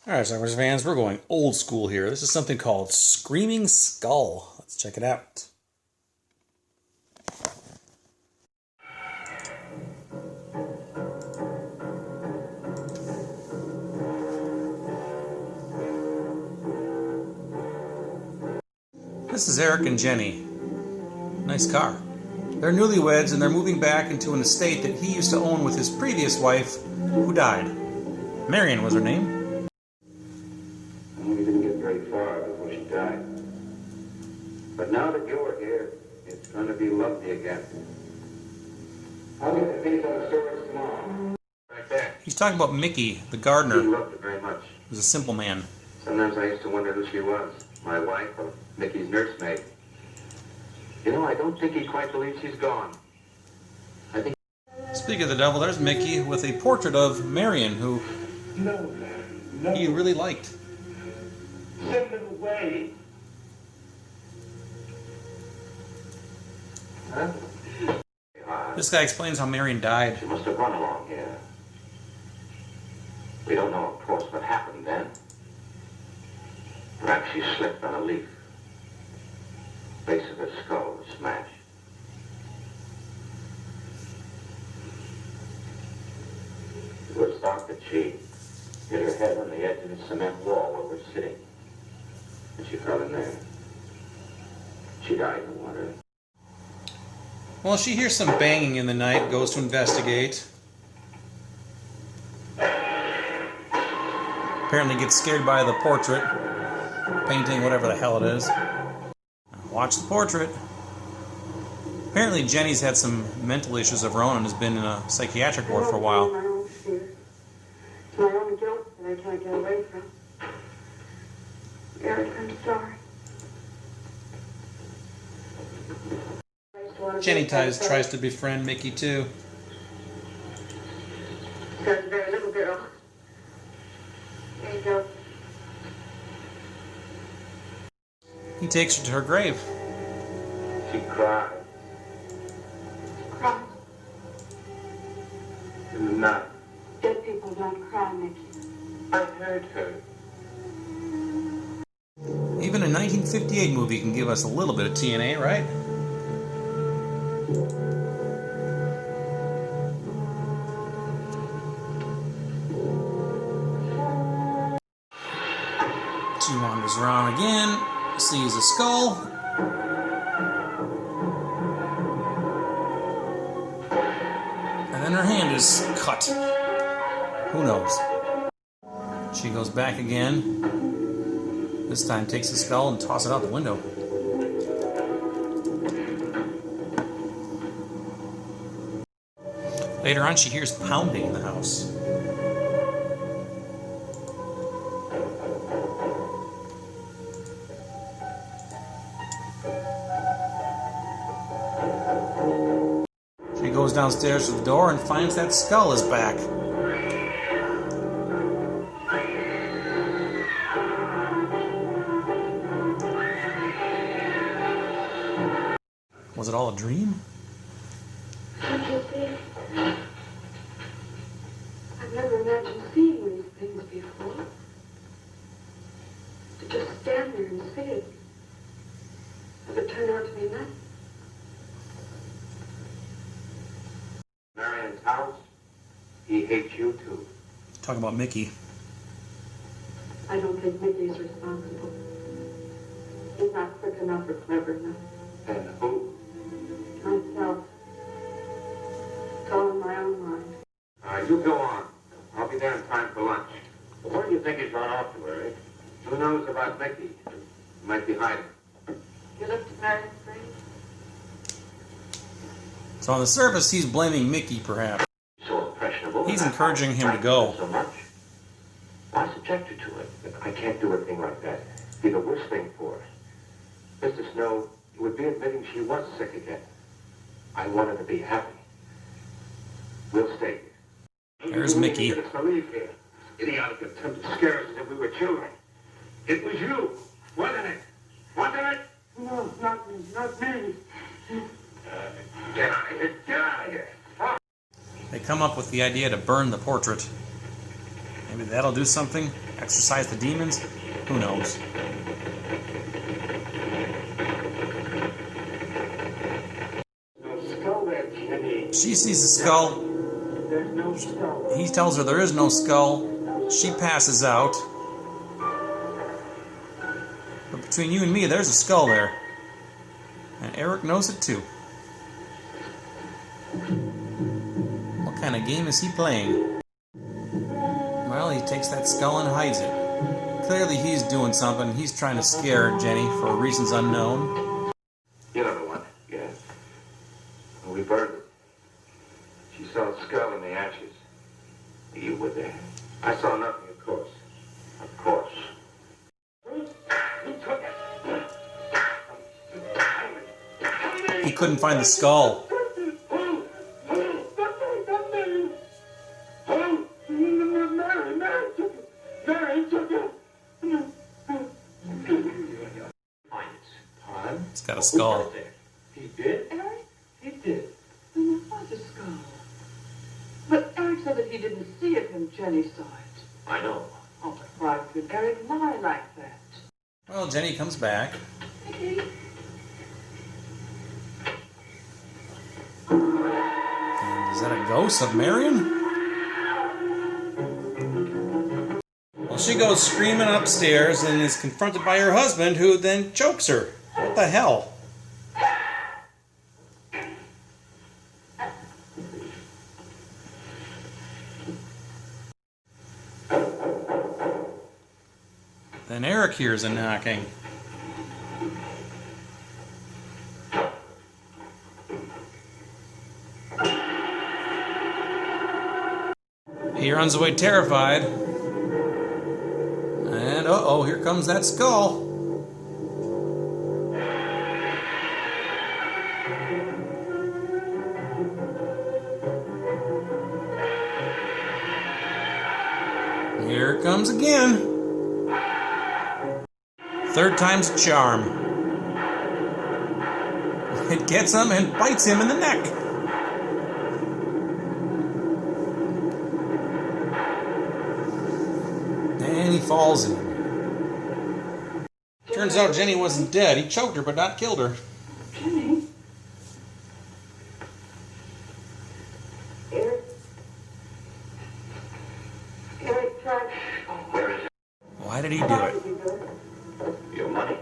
Alright, Star Wars fans, we're going old school here. This is something called Screaming Skull. Let's check it out. This is Eric and Jenny. Nice car. They're newlyweds and they're moving back into an estate that he used to own with his previous wife, who died. Marion was her name. We didn't get very far before she died. But now that you're here, it's going to be lovely again. I'll get the things on the storage tomorrow. Right there. He's talking about Mickey, the gardener. He loved it very much. He was a simple man. Sometimes I used to wonder who she was, my wife or Mickey's nursemaid. You know, I don't think he quite believes she's gone. I think. Speaking of the devil, there's Mickey with a portrait of Marion, who he really liked. Send them away. Huh? This guy explains how Marion died. She must have run along here. We don't know, of course, what happened then. Perhaps she slipped on a leaf. Base of her skull was smashed. It was thought that she hit her head on the edge of the cement wall where we're sitting. And she fell in there. She died in the water. Well, she hears some banging in the night, goes to investigate. Apparently gets scared by the portrait, painting, whatever the hell it is. Watch the portrait. Apparently Jenny's had some mental issues of her own and has been in a psychiatric ward for a while. My own fear. It's my own guilt that I can't get away from. Eric, I'm sorry. Jenny tries to befriend Mickey too. There's a very little girl. There you go. He takes her to her grave. She cried. Cry. In the night. Dead people don't cry, Mickey. I heard her. Even a 1958 movie can give us a little bit of TNA, right? She wanders around again, sees a skull. And then her hand is cut. Who knows? She goes back again. This time takes the skull and tosses it out the window. Later on, she hears pounding in the house. She goes downstairs to the door and finds that skull is back. Was it all a dream? Can't you see? I've never imagined seeing these things before. To just stand there and see it. Does it turn out to be nothing? Marion's house. He hates you too. Talk about Mickey. I don't think Mickey's responsible. He's not quick enough or clever enough. And who? Myself. It's all in my own mind. You go on. I'll be there in time for lunch. Where do you think he's gone off to, Eric? Who knows about Mickey? He might be hiding. You looked at Marion's grave? So on the surface, he's blaming Mickey, perhaps. So impressionable. He's encouraging him to go. So much. Why subject her to it? I can't do a thing like that. It'd be the worst thing for us. Mr. Snow, it would be admitting she was sick again. I want her to be happy. We'll stay here. There's Mickey. Get us to leave here. Idiotic attempt to scare us as if we were children. It was you, wasn't it? Wasn't it? No, not me. Not me. Get out of here. Get out of here. They come up with the idea to burn the portrait. Maybe that'll do something. exorcise the demons? Who knows? No skull there, Jenny. She sees the skull. There's no skull. He tells her there is no skull. She passes out. But between you and me, there's a skull there. And Eric knows it too. What kind of game is he playing? Well, he takes that skull and hides it. Clearly he's doing something. He's trying to scare Jenny for reasons unknown. You know the one, yes. When we burned it, she saw a skull in the ashes. You were there. I saw nothing, of course. Of course. Who took it? He couldn't find the skull. It's got a skull. He did? Eric? He did. Then there was a skull. But Eric said that he didn't see it when Jenny saw it. I know. Oh, but why could Eric lie like that? Well, Jenny comes back. Mickey? And is that a ghost of Marion? Well, she goes screaming upstairs and is confronted by her husband, who then chokes her. What the hell? Then Eric hears a knocking. He runs away terrified. And uh-oh, here comes that skull. Here it comes again. Third time's a charm. It gets him and bites him in the neck. And he falls in. Turns out Jenny wasn't dead. He choked her but not killed her. Jenny? Eric? Eric tried. Where is it? Why did he do it? Your money.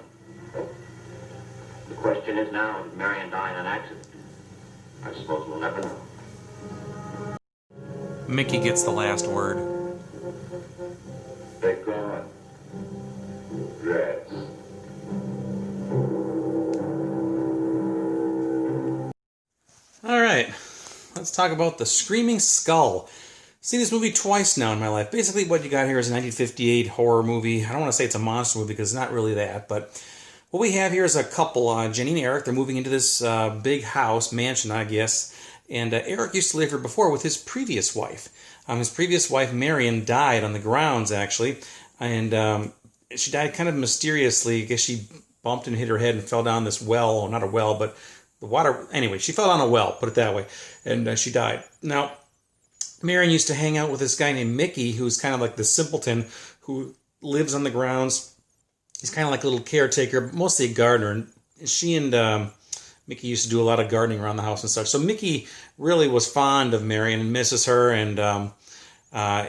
The question is now, did Marion die in an accident? I suppose we'll never know. Mickey gets the last word. They're gone. Rats. Alright, let's talk about The Screaming Skull. Seen this movie twice now in my life. Basically what you got here is a 1958 horror movie. I don't want to say it's a monster movie because it's not really that, but what we have here is a couple, Jenny and Eric. They're moving into this big house, mansion, I guess, and Eric used to live here before with his previous wife. His previous wife, Marion, died on the grounds, actually, and she died kind of mysteriously. I guess she bumped and hit her head and fell down this well, or not a well, but the water, anyway, she fell down a well, put it that way, and she died. Now, Marion used to hang out with this guy named Mickey, who's kind of like the simpleton who lives on the grounds. He's kind of like a little caretaker, mostly a gardener. And she and Mickey used to do a lot of gardening around the house and such. So Mickey really was fond of Marion and misses her. And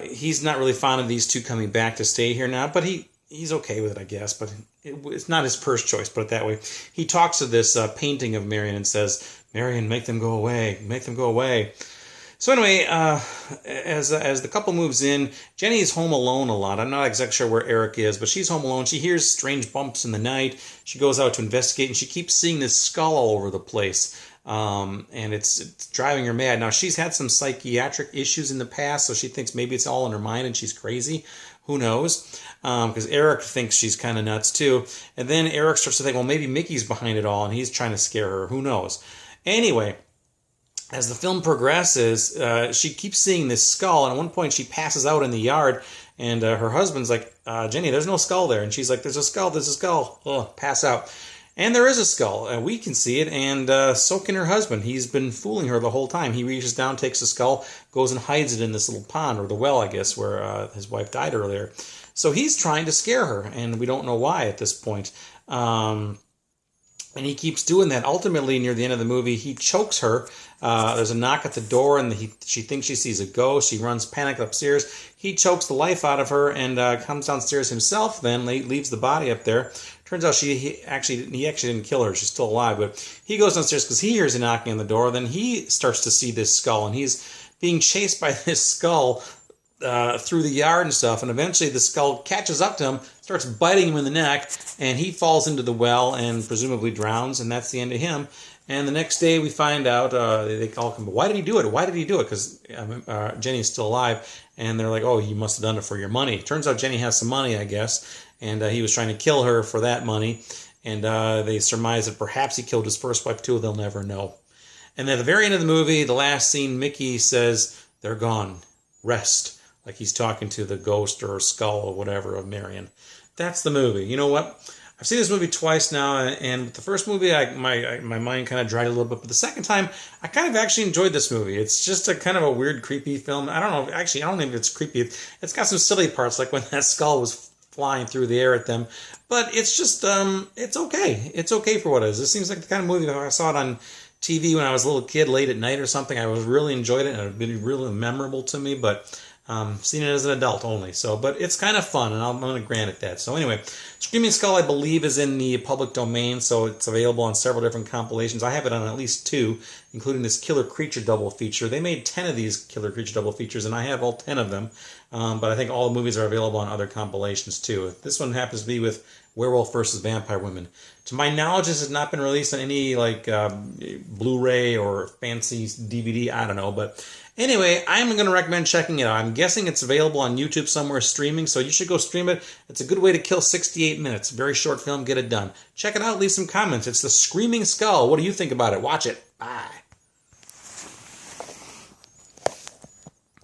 he's not really fond of these two coming back to stay here now. But he's okay with it, I guess. But it's not his first choice, put it that way. He talks to this painting of Marion and says, "Marion, make them go away. Make them go away." So anyway, as the couple moves in, Jenny is home alone a lot. I'm not exactly sure where Eric is, but she's home alone. She hears strange bumps in the night. She goes out to investigate, and she keeps seeing this skull all over the place. And it's driving her mad. Now, she's had some psychiatric issues in the past, so she thinks maybe it's all in her mind and she's crazy. Who knows? Because Eric thinks she's kind of nuts too. And then Eric starts to think, well, maybe Mickey's behind it all, and he's trying to scare her. Who knows? Anyway, as the film progresses, she keeps seeing this skull, and at one point she passes out in the yard, and her husband's like, Jenny, there's no skull there. And she's like, there's a skull. Ugh, pass out. And there is a skull. We can see it, and so can her husband. He's been fooling her the whole time. He reaches down, takes the skull, goes and hides it in this little pond, or the well, I guess, where his wife died earlier. So he's trying to scare her, and we don't know why at this point. And he keeps doing that. Ultimately, near the end of the movie, he chokes her. There's a knock at the door, and she thinks she sees a ghost. She runs panicked upstairs. He chokes the life out of her and comes downstairs himself, then leaves the body up there. Turns out he actually didn't kill her. She's still alive, but he goes downstairs because he hears a knocking on the door. Then he starts to see this skull, and he's being chased by this skull through the yard and stuff, and eventually the skull catches up to him, starts biting him in the neck, and he falls into the well and presumably drowns, and that's the end of him. And the next day we find out, they all come, why did he do it? Why did he do it? Because Jenny's still alive, and they're like, oh, you must have done it for your money. Turns out Jenny has some money, I guess, and he was trying to kill her for that money, and they surmise that perhaps he killed his first wife too. They'll never know. And at the very end of the movie, the last scene, Mickey says, they're gone. Rest. Like he's talking to the ghost or skull or whatever of Marion. That's the movie. You know what? I've seen this movie twice now, and with the first movie, my mind kind of dried a little bit, but the second time, I kind of actually enjoyed this movie. It's just a kind of a weird, creepy film. I don't know. Actually, I don't think it's creepy. It's got some silly parts, like when that skull was flying through the air at them. But it's just, it's okay. It's okay for what it is. This seems like the kind of movie, if I saw it on TV when I was a little kid late at night or something, I was really enjoyed it, and it would be really memorable to me, but seen it as an adult only. So, but it's kind of fun, and I'm going to grant it that. So anyway, Screaming Skull, I believe, is in the public domain, so it's available on several different compilations. I have it on at least 2, including this Killer Creature double feature. They made 10 of these Killer Creature double features, and I have all 10 of them. But I think all the movies are available on other compilations too. This one happens to be with Werewolf versus Vampire Women. To my knowledge, this has not been released on any like Blu-ray or fancy DVD. I don't know, but anyway, I'm going to recommend checking it out. I'm guessing it's available on YouTube somewhere streaming, so you should go stream it. It's a good way to kill 68 minutes. Very short film, get it done. Check it out, leave some comments. It's The Screaming Skull. What do you think about it? Watch it. Bye.